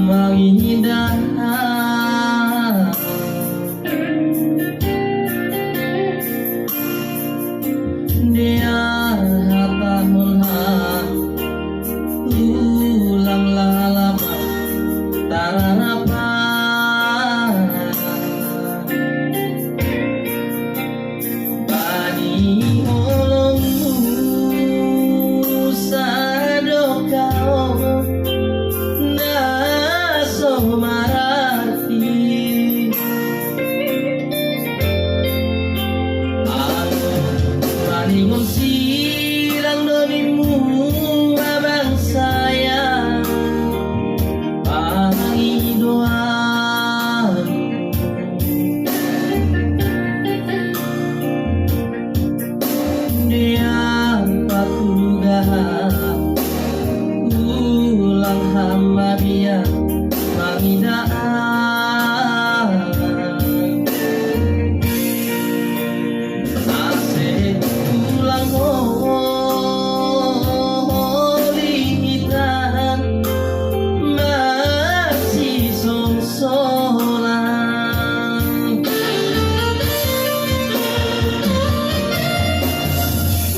mengindah dia tahun ulang lalapa tanapa bani olongmu sadokao naso marati aku bani sirang donimu abang sayang pangi doa dia patugah ulang hamba dia mangidaan asik ulang holi kita masih songsolan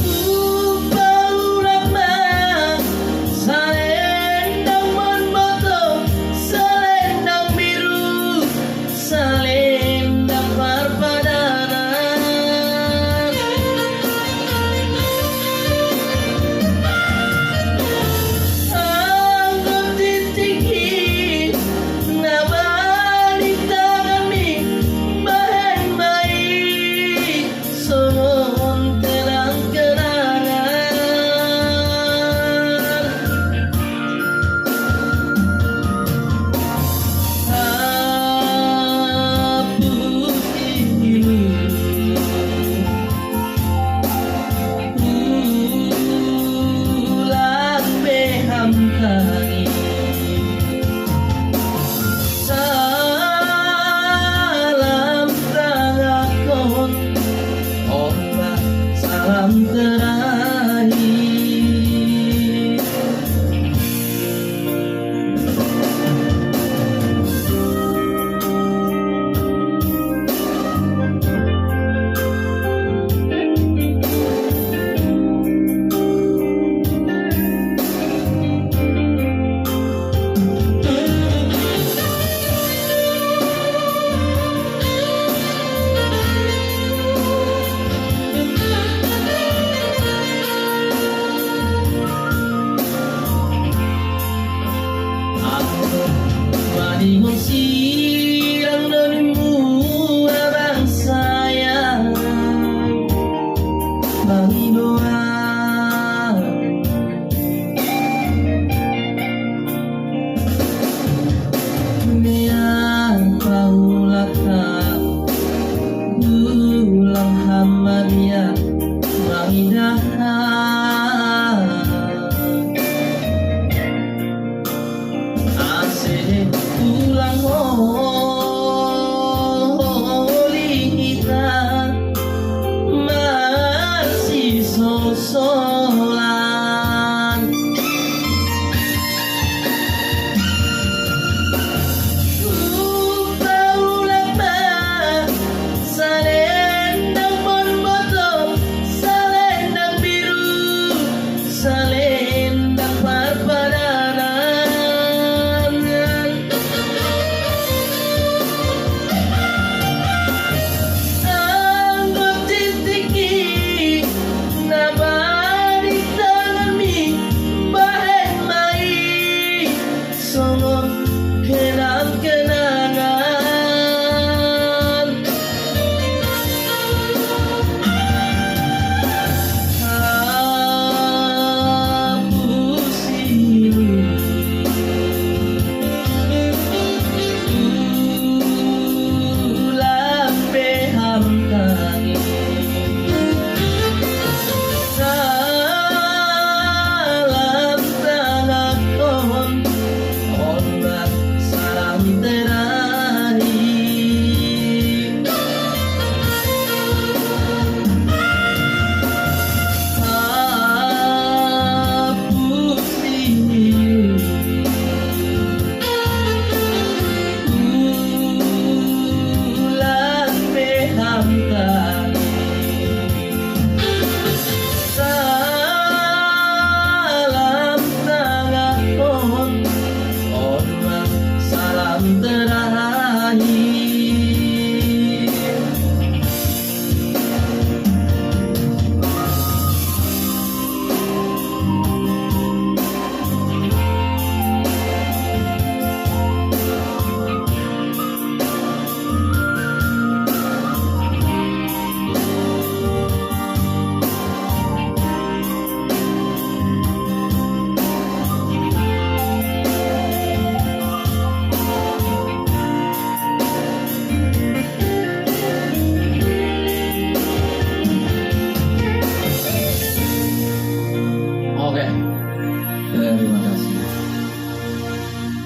upaulah mang salendang monboto salendang biru salendang parpadanan anggot titiki nabalita kami bahan baik sonon terang kenangan hapus ini ulang beham tani salam tangakon ombak salam terakhir bani sirang donimu abang sayang bangi doa dia paulah ulang hamba dia mengindah asik ulang Banten